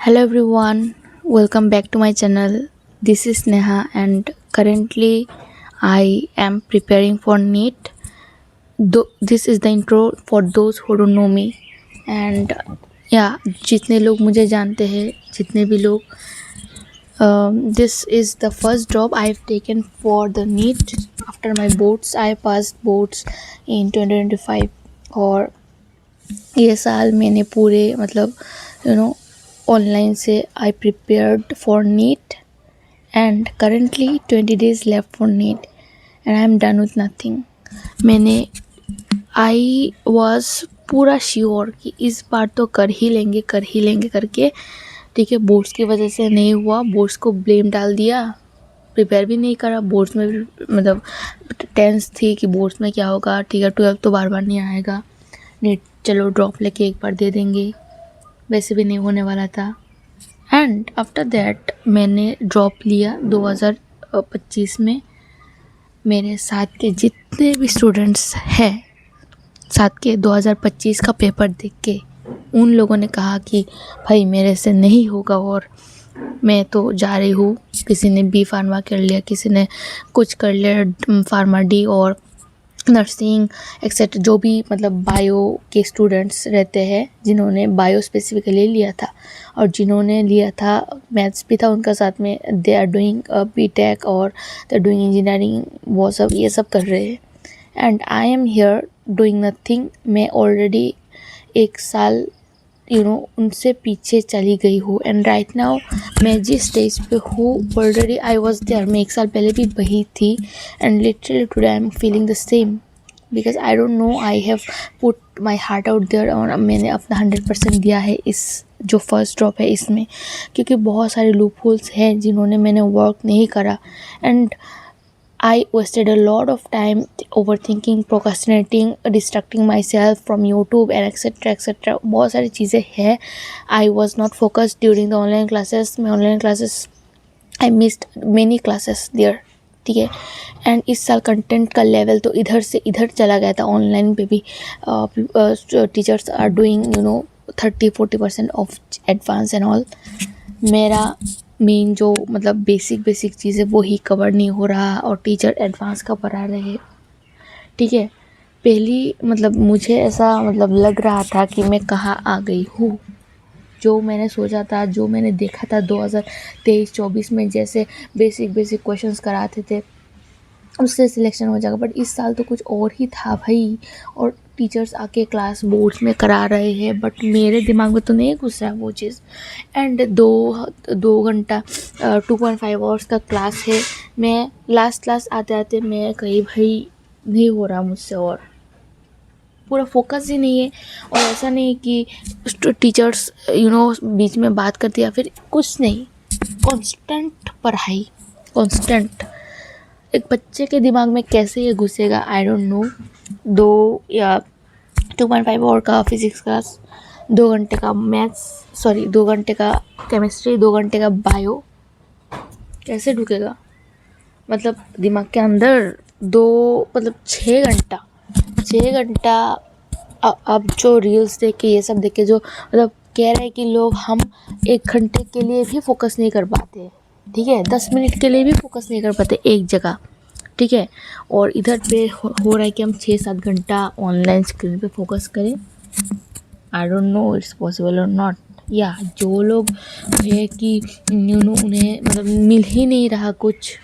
Hello everyone, welcome back to my channel. This is Neha and currently I am preparing for NEET. This is the intro for those who don't know me and जितने लोग मुझे जानते हैं, जितने भी लोग this is the first job I've taken for the NEET after my boards. I passed boards in 2025 और ये साल मैंने पूरे ऑनलाइन से आई prepared for NEET and currently 20 days left for NEET and I am done with nothing. I was पूरा sure कि इस बार तो कर ही लेंगे करके, ठीक है। बोर्ड्स की वजह से नहीं हुआ, बोर्ड्स को ब्लेम डाल दिया, प्रिपेयर भी नहीं करा। बोर्ड्स में भी टेंस थी कि बोर्ड्स में क्या होगा, ठीक है 12 तो बार नहीं आएगा, नीट चलो ड्रॉप लेके एक बार दे देंगे, वैसे भी नहीं होने वाला था। एंड आफ्टर दैट मैंने ड्रॉप लिया 2025 में। मेरे साथ के जितने भी स्टूडेंट्स हैं, साथ के 2025 का पेपर देख के उन लोगों ने कहा कि भाई मेरे से नहीं होगा और मैं तो जा रही हूँ। किसी ने बी फार्मा कर लिया, किसी ने कुछ कर लिया, फार्मा डी और नर्सिंग एक्सेट्रा, जो भी बायो के स्टूडेंट्स रहते हैं जिन्होंने बायो स्पेसिफिकली लिया था और जिन्होंने लिया था मैथ्स भी था उनका साथ में, दे आर डूइंग बीटेक और दे आर डूइंग इंजीनियरिंग, वो सब ये सब कर रहे हैं। And I am here doing nothing. मैं ऑलरेडी एक साल उनसे पीछे चली गई हूँ एंड राइट नाउ मैं जिस स्टेज पे हूँ ऑलरेडी आई वॉज देयर। मैं एक साल पहले भी वही थी and literally today I am feeling the same because I don't know, I have put my heart out there और मैंने अपना 100% दिया है इस जो फर्स्ट ड्रॉप है इसमें, क्योंकि बहुत सारे लूप होल्स हैं जिन्होंने मैंने वर्क नहीं करा and I wasted a lot of time overthinking, procrastinating, distracting myself from YouTube and etc. बहुत सारी चीज़ें हैं। I was not focused during the online classes. मैं online classes I missed many classes there, ठीक है। And इस साल content का लेवल तो इधर से इधर चला गया था। ऑनलाइन पे भी teachers are doing 30-40% of advance and all. मेरा मेन जो बेसिक चीज़ें वो ही कवर नहीं हो रहा और टीचर एडवांस का पढ़ा रहे, ठीक है। पहली मुझे ऐसा लग रहा था कि मैं कहाँ आ गई हूँ। जो मैंने सोचा था, जो मैंने देखा था 2023-24 में जैसे बेसिक क्वेश्चंस कराते थे उससे सिलेक्शन हो जाएगा, बट इस साल तो कुछ और ही था भाई। और टीचर्स आके क्लास बोर्ड्स में करा रहे हैं बट मेरे दिमाग में तो नहीं घुस रहा है वो चीज़। एंड दो घंटा 2.5 आवर्स का क्लास है। मैं लास्ट आते आते मैं कहीं भाई नहीं हो रहा मुझसे और पूरा फोकस ही नहीं है। और ऐसा नहीं कि टीचर्स बीच में बात करती या फिर कुछ नहीं, कांस्टेंट पढ़ाई, कांस्टेंट। एक बच्चे के दिमाग में कैसे ये घुसेगा आई डोंट नो। 2.5 आवर का फिज़िक्स क्लास, 2 घंटे का मैथ्स, 2 घंटे का केमिस्ट्री, 2 घंटे का बायो, कैसे ढुकेगा दिमाग के अंदर। 6 घंटा अब जो रील्स देख के ये सब देख के जो कह रहे हैं कि लोग हम 1 घंटे के लिए भी फोकस नहीं कर पाते, ठीक है, 10 मिनट के लिए भी फोकस नहीं कर पाते एक जगह, ठीक है। और इधर पे हो रहा है कि हम 6-7 घंटा ऑनलाइन स्क्रीन पे फोकस करें। आई डोंट नो इट्स पॉसिबल और नॉट। या जो लोग है कि उन्हें मिल ही नहीं रहा, कुछ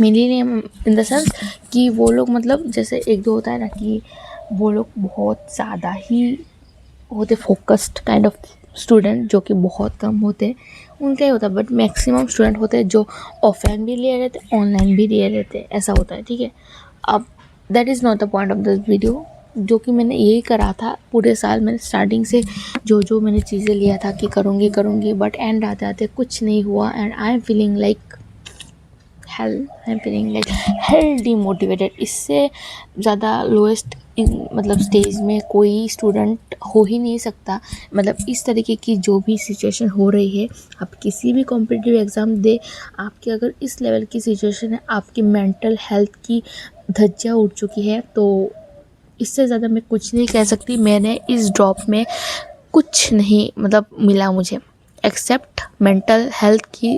मिल ही नहीं इन द सेंस कि वो लोग जैसे 1-2 होता है ना कि वो लोग बहुत ज़्यादा ही होते फोकस्ड काइंड ऑफ स्टूडेंट, जो कि बहुत कम होते उनका ही होता है, बट मैक्सिमम स्टूडेंट होते हैं जो ऑफलाइन भी ले रहे थे ऑनलाइन भी ले रहे थे, ऐसा होता है, ठीक है। अब that is not the point of this video. जो कि मैंने यही करा था पूरे साल। मैंने स्टार्टिंग से जो मैंने चीज़ें लिया था कि करूँगी बट एंड आते आते कुछ नहीं हुआ and I am feeling like hell demotivated. इससे ज़्यादा लोएस्ट स्टेज में कोई स्टूडेंट हो ही नहीं सकता। इस तरीके की जो भी सिचुएशन हो रही है, आप किसी भी कॉम्पिटिटिव एग्ज़ाम दे, आपकी अगर इस लेवल की सिचुएशन है, आपकी मेंटल हेल्थ की धज्जियाँ उड़ चुकी है, तो इससे ज़्यादा मैं कुछ नहीं कह सकती। मैंने इस ड्रॉप में कुछ नहीं मिला मुझे। एक्सेप्ट मेंटल हेल्थ की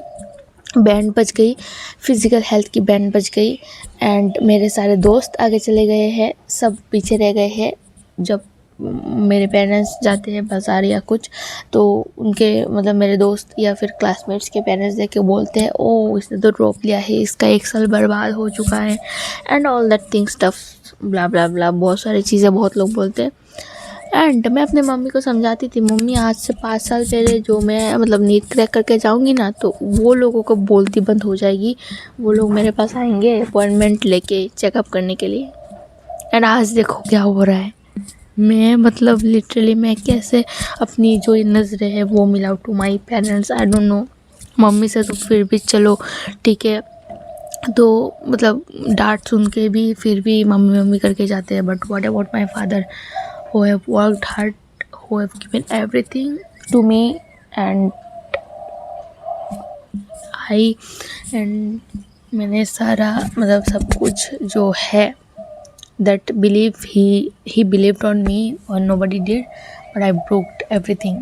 बैंड बज गई, फिज़िकल हेल्थ की बैंड बज गई। एंड मेरे सारे दोस्त आगे चले गए हैं, सब पीछे रह गए हैं। जब मेरे पेरेंट्स जाते हैं बाज़ार या कुछ, तो उनके मतलब मेरे दोस्त या फिर क्लासमेट्स के पेरेंट्स देख के बोलते हैं, ओ इसने तो ड्रॉप लिया है, इसका 1 साल बर्बाद हो चुका है, and all that thing stuff blah blah blah, बहुत सारी चीज़ें बहुत लोग बोलते हैं। एंड मैं अपने मम्मी को समझाती थी, मम्मी आज से 5 साल पहले जो मैं मतलब नीट क्रैक करके जाऊंगी ना, तो वो लोगों को बोलती बंद हो जाएगी, वो लोग मेरे पास आएंगे अपॉइंटमेंट लेके चेकअप करने के लिए। एंड आज देखो क्या हो रहा है। मैं मतलब लिटरली मैं कैसे अपनी जो नज़रें है वो मिलाऊँ to my parents, I don't know. Mummy से तो फिर भी चलो ठीक है, तो मतलब डांट सुन के भी फिर भी मम्मी मम्मी करके जाते हैं, but what about my father who have worked hard, who have given everything to me, and I and मैंने सारा मतलब सब कुछ जो है that believe he believed on me or nobody did, but I broke everything.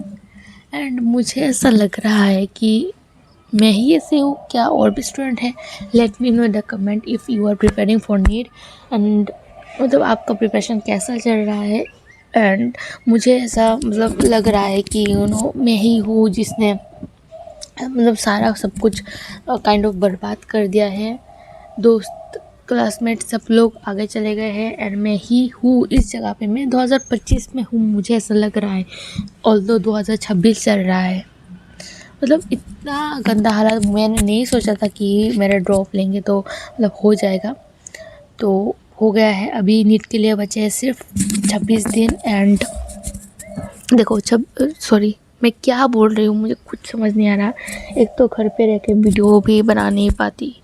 and मुझे ऐसा लग रहा है कि मैं ही ऐसे हूँ क्या और भी स्टूडेंट हैं? Let me know in the comment if you are preparing for NEET, and मतलब आपका प्रिपरेशन कैसा चल रहा है। एंड मुझे ऐसा मतलब लग रहा है कि मैं ही हूँ जिसने मतलब सारा सब कुछ काइंड ऑफ बर्बाद कर दिया है। दोस्त क्लासमेट सब लोग आगे चले गए हैं एंड मैं ही हूँ इस जगह पे। मैं 2025 में हूँ, मुझे ऐसा लग रहा है, ऑल्दो 2026 चल रहा है। मतलब इतना गंदा हालत मैंने नहीं सोचा था कि मेरा ड्रॉप लेंगे तो मतलब हो जाएगा, तो हो गया है। अभी नीट के लिए बचे हैं सिर्फ 26 दिन। एंड देखो सॉरी मैं क्या बोल रही हूँ, मुझे कुछ समझ नहीं आ रहा। एक तो घर पे रह के वीडियो भी बना नहीं पाती,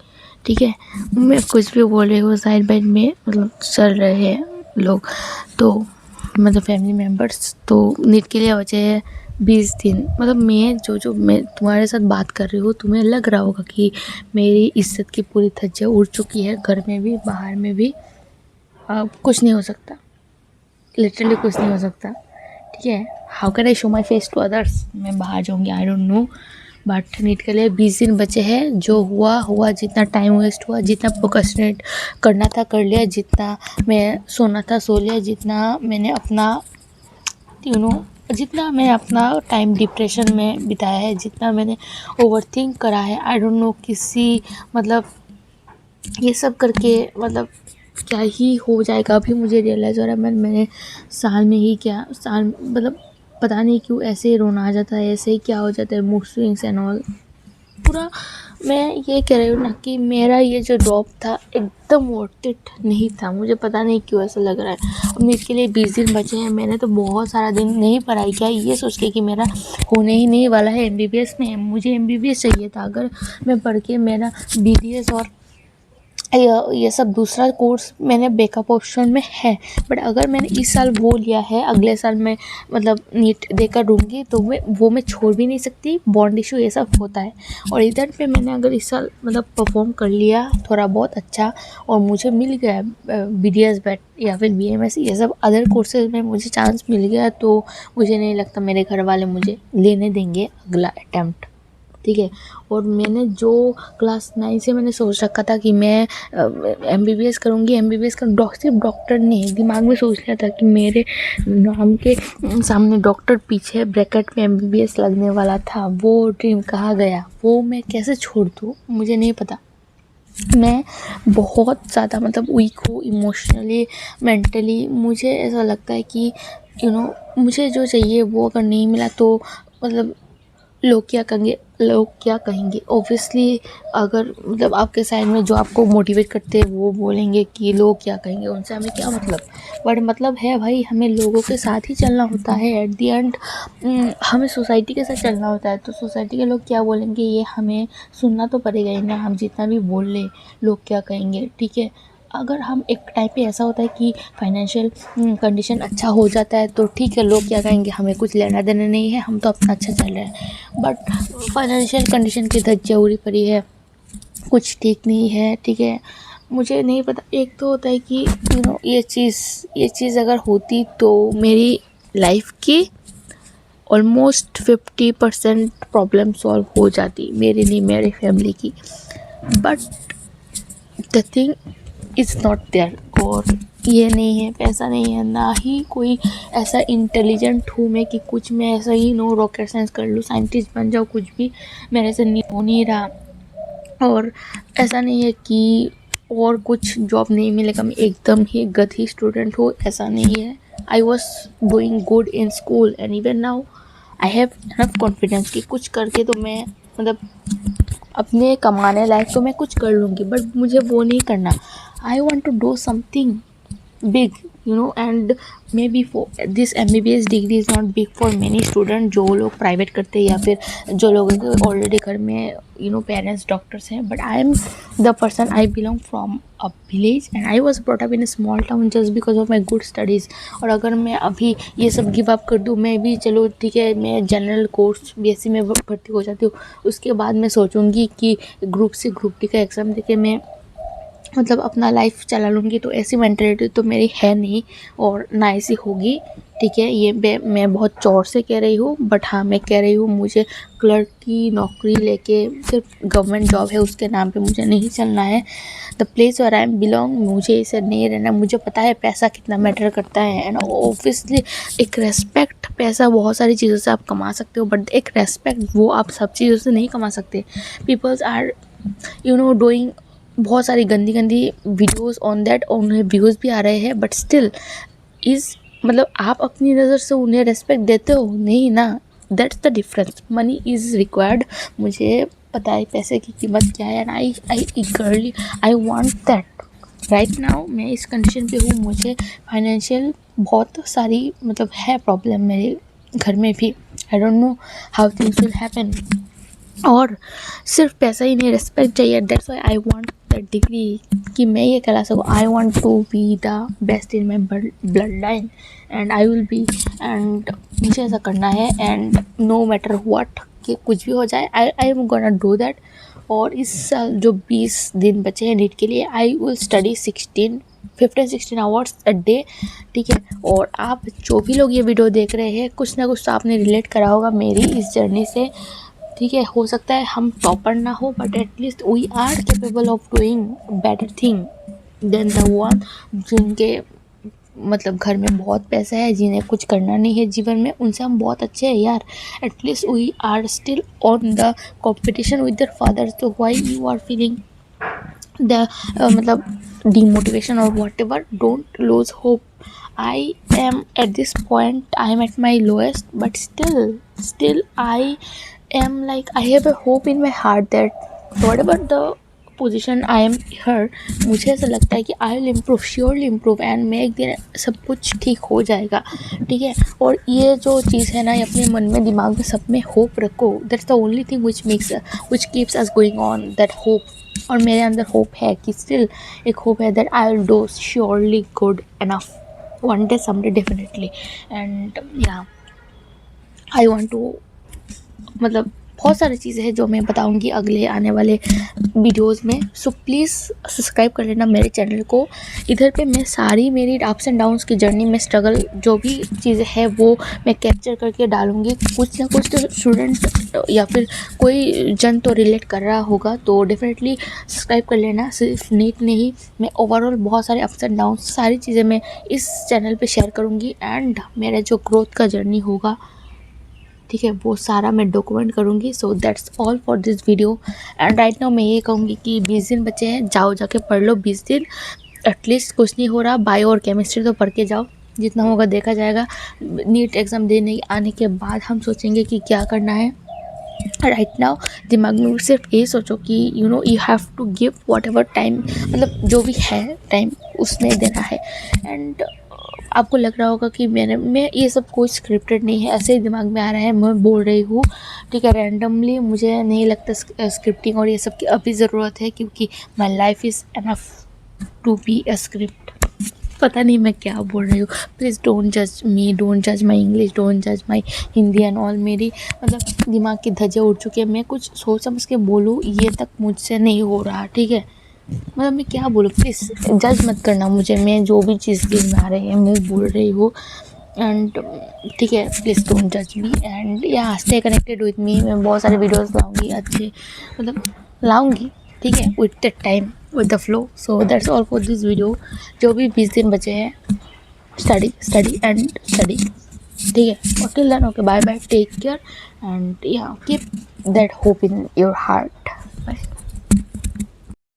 ठीक है, मैं कुछ भी बोल रही हूँ, साइड बाइड में मतलब चल रहे हैं लोग, तो मतलब फैमिली मेम्बर्स। तो नीट के लिए बचे हैं 20 दिन। मतलब मैं तुम्हारे साथ बात कर रही हूँ, तुम्हें लग रहा होगा कि मेरी इज्जत की पूरी धज्जियाँ उड़ चुकी है, घर में भी बाहर में भी। कुछ नहीं हो सकता, लिटरली कुछ नहीं हो सकता, ठीक है। How can I show my face to others? मैं बाहर जाऊँगी, I don't know, but NEET के लिए 20 दिन बचे हैं। जो हुआ, जितना टाइम वेस्ट हुआ, जितना प्रोक्रेस्टिनेट करना था कर लिया, जितना मैं सोना था सो लिया, जितना मैंने अपना जितना मैं अपना टाइम डिप्रेशन में बिताया है, जितना मैंने ओवरथिंक करा है, आई डोंट नो किसी मतलब ये सब करके मतलब क्या ही हो जाएगा। अभी मुझे रियलाइज़ हो रहा है मैंने साल में ही क्या साल मतलब पता नहीं क्यों ऐसे ही रोना आ जाता है, ऐसे ही क्या हो जाता है, मूड स्विंग्स एंड ऑल पूरा। मैं ये कह रही हूँ ना कि मेरा ये जो ड्रॉप था एकदम वर्थ इट नहीं था, मुझे पता नहीं क्यों ऐसा लग रहा है। अब नीट के लिए 20 दिन बचे हैं, मैंने तो बहुत सारा दिन नहीं पढ़ाई किया ये सोच के कि मेरा होने ही नहीं वाला है MBBS में। मुझे MBBS चाहिए था, अगर मैं पढ़ के मेरा BDS और ये सब दूसरा कोर्स मैंने बैकअप ऑप्शन में है, बट अगर मैंने इस साल वो लिया है, अगले साल मैं मतलब नीट देकर दूँगी, तो मैं छोड़ भी नहीं सकती, बॉन्ड इशू ये सब होता है। और इधर पे मैंने अगर इस साल मतलब परफॉर्म कर लिया थोड़ा बहुत अच्छा और मुझे मिल गया BDS बैट या फिर BMS ये सब अदर कोर्सेज में मुझे चांस मिल गया, तो मुझे नहीं लगता मेरे घर वाले मुझे लेने देंगे अगला अटैम्प्ट, ठीक है। और मैंने जो क्लास 9 से मैंने सोच रखा था कि मैं MBBS करूँगी, MBBS का सिर्फ डॉक्टर नहीं, दिमाग में सोच लिया था कि मेरे नाम के सामने डॉक्टर पीछे ब्रैकेट में MBBS लगने वाला था। वो ड्रीम कहाँ गया, वो मैं कैसे छोड़ दूँ, मुझे नहीं पता। मैं बहुत ज़्यादा मतलब वीक हूँ इमोशनली, मेंटली। मुझे ऐसा लगता है कि मुझे जो चाहिए वो अगर नहीं मिला तो मतलब लोग क्या कहेंगे ऑब्वियसली। अगर मतलब आपके साइड में जो आपको मोटिवेट करते हैं वो बोलेंगे कि लोग क्या कहेंगे, उनसे हमें क्या मतलब। बट मतलब है भाई, हमें लोगों के साथ ही चलना होता है एट द एंड, हमें सोसाइटी के साथ चलना होता है। तो सोसाइटी के लोग क्या बोलेंगे ये हमें सुनना तो पड़ेगा ही ना, हम जितना भी बोल ले लोग क्या कहेंगे, ठीक है। अगर हम एक टाइप पे ऐसा होता है कि फाइनेंशियल कंडीशन अच्छा हो जाता है तो ठीक है, लोग क्या कहेंगे हमें कुछ लेना देना नहीं है, हम तो अपना अच्छा चल रहे हैं। बट फाइनेंशियल कंडीशन की धज्जियाँ उड़ी पड़ी है, कुछ ठीक नहीं है, ठीक है। मुझे नहीं पता, एक तो होता है कि ये चीज़ अगर होती तो मेरी लाइफ की ऑलमोस्ट 50% प्रॉब्लम सॉल्व हो जाती, मेरी नहीं, मेरी फैमिली की। But the thing is not there. और ये नहीं है, पैसा नहीं है, ना ही कोई ऐसा इंटेलिजेंट हूँ मैं कि कुछ मैं ऐसा ही नो रॉकेट साइंस कर लूँ, साइंटिस्ट बन जाऊँ, कुछ भी मेरे से नहीं हो नहीं रहा। और ऐसा नहीं है कि और कुछ जॉब नहीं मिलेगा, मैं एकदम ही गधी स्टूडेंट हूँ, ऐसा नहीं है। I was doing good in school and even now I have enough confidence कि कुछ करके तो मैं मतलब अपने कमाने लायक तो मैं कुछ कर लूँगी, बट मुझे वो नहीं करना। I want to do something big, and maybe for this MBBS degree is not big for many student जो लोग प्राइवेट करते हैं या फिर जो लोग ऑलरेडी घर में पेरेंट्स डॉक्टर्स हैं। But I am the person, I belong from a village and I was brought up in a small town just because of my good studies. और अगर मैं अभी ये सब गिव अप कर दूँ, मैं भी चलो ठीक है, मैं जनरल कोर्स BSc में भर्ती हो जाती हूँ, उसके बाद मैं सोचूंगी कि ग्रुप C ग्रुप D का एग्ज़ाम देके मैं मतलब अपना लाइफ चला लूँगी, तो ऐसी मेंटालिटी तो मेरी है नहीं और ना ऐसी होगी। ठीक है, ये मैं बहुत चौड़ से कह रही हूँ, बट हाँ मैं कह रही हूँ, मुझे क्लर्क की नौकरी लेके सिर्फ गवर्नमेंट जॉब है उसके नाम पे मुझे नहीं चलना है। The place where I am belong, मुझे इसे नहीं रहना। मुझे पता है पैसा कितना मैटर करता है एंड ऑब्वियसली एक रेस्पेक्ट, पैसा बहुत सारी चीज़ों से आप कमा सकते हो, बट एक रेस्पेक्ट वो आप सब चीज़ों से नहीं कमा सकते। पीपल्स आर डूइंग बहुत सारी गंदी गंदी वीडियोस ऑन दैट, उन्हें व्यूज़ भी आ रहे हैं, बट स्टिल इज़ मतलब आप अपनी नज़र से उन्हें रेस्पेक्ट देते हो नहीं ना। That's the difference. Money is required, मुझे पता है पैसे की कीमत क्या है and I ईगरली I want that. Right now मैं इस कंडीशन पे हूँ, मुझे फाइनेंशियल बहुत सारी मतलब है प्रॉब्लम मेरे घर में भी। I don't know how things will happen. और सिर्फ पैसा ही नहीं, रेस्पेक्ट चाहिए। That's why I want that degree कि मैं ये कहला सकूँ I want to be the best in my bloodline and I will be. And मुझे ऐसा करना है एंड नो मैटर व्हाट कि कुछ भी हो जाए, I am gonna do that. और इस साल जो 20 दिन बचे हैं नीट के लिए, I will study 15-16 hours a day. ठीक है, और आप जो भी लोग ये वीडियो देख रहे हैं, कुछ ना कुछ तो आपने रिलेट करा होगा मेरी इस जर्नी से। ठीक है, हो सकता है हम टॉपर ना हो, but at least we are capable of doing better thing than the one जिनके मतलब घर में बहुत पैसा है, जिन्हें कुछ करना नहीं है जीवन में, उनसे हम बहुत अच्छे हैं यार। At least we are still on the competition with their father. तो why you are feeling the मतलब demotivation or whatever, don't lose hope. I am at this point, I am at my lowest, but still I am like, I have a hope in my heart that whatever the position I am here, मुझे ऐसा लगता है कि I will improve, surely improve, and मैं एक दिन सब कुछ ठीक हो जाएगा। ठीक है, और ये जो चीज़ है ना, ये अपने मन में दिमाग में सब में होप रखो। That's the only thing which keeps us going on, that hope। और मेरे अंदर होप है कि स्टिल एक होप है that I will do surely good enough one day someday definitely. And या आई वांट टू मतलब बहुत सारी चीज़ें हैं जो मैं बताऊंगी अगले आने वाले वीडियोस में। सो प्लीज़ सब्सक्राइब कर लेना मेरे चैनल को। इधर पे मैं सारी मेरी अप्स एंड डाउन्स की जर्नी में स्ट्रगल जो भी चीज़ें हैं वो मैं कैप्चर करके डालूंगी। कुछ ना कुछ तो स्टूडेंट या फिर कोई जन तो रिलेट कर रहा होगा, तो डेफिनेटली सब्सक्राइब कर लेना। सिर्फ नीट नहीं, मैं ओवरऑल बहुत सारे अप्स एंड डाउन्स सारी चीज़ें मैं इस चैनल पे शेयर करूँगी एंड मेरा जो ग्रोथ का जर्नी होगा, ठीक है, वो सारा मैं डॉक्यूमेंट करूँगी। So that's all for this video. And right now मैं ये कहूँगी कि 20 दिन बचे हैं, जाओ जाके पढ़ लो 20 दिन। एटलीस्ट कुछ नहीं हो रहा, बायो और केमिस्ट्री तो पढ़ के जाओ, जितना होगा देखा जाएगा। नीट एग्ज़ाम देने आने के बाद हम सोचेंगे कि क्या करना है। राइट नाउ दिमाग में सिर्फ ये सोचो कि you have to give whatever time, मतलब जो भी है टाइम उसमें देना है। एंड आपको लग रहा होगा कि मैं ये सब कोई स्क्रिप्टेड नहीं है, ऐसे ही दिमाग में आ रहा है, मैं बोल रही हूँ, ठीक है, रैंडमली। मुझे नहीं लगता स्क्रिप्टिंग और ये सब की अभी ज़रूरत है, क्योंकि my life is enough to be a script. पता नहीं मैं क्या बोल रही हूँ, प्लीज़ डोंट जज मी, डोंट जज माई इंग्लिश, डोंट जज माई हिंदी एंड ऑल। मेरी मतलब दिमाग की धज्जे उड़ चुकी है, मैं कुछ सोच समझ के बोलूँ ये तक मुझसे नहीं हो रहा। ठीक है, मतलब मैं क्या बोलूँ, प्लीज़ जज मत करना मुझे, मैं जो भी चीज़ दिल में आ रही है मैं बोल रही हूँ। एंड ठीक है, प्लीज़ डोंट जज मी एंड या स्टे कनेक्टेड विथ मी। मैं बहुत सारे वीडियोस लाऊंगी अच्छे, मतलब लाऊंगी, ठीक है, with the time with the flow. So that's all for this video. जो भी 20 दिन बचे हैं, स्टडी स्टडी एंड स्टडी, ठीक है। और till then, okay, bye bye, take care and yeah keep that hope in your heart. Bye.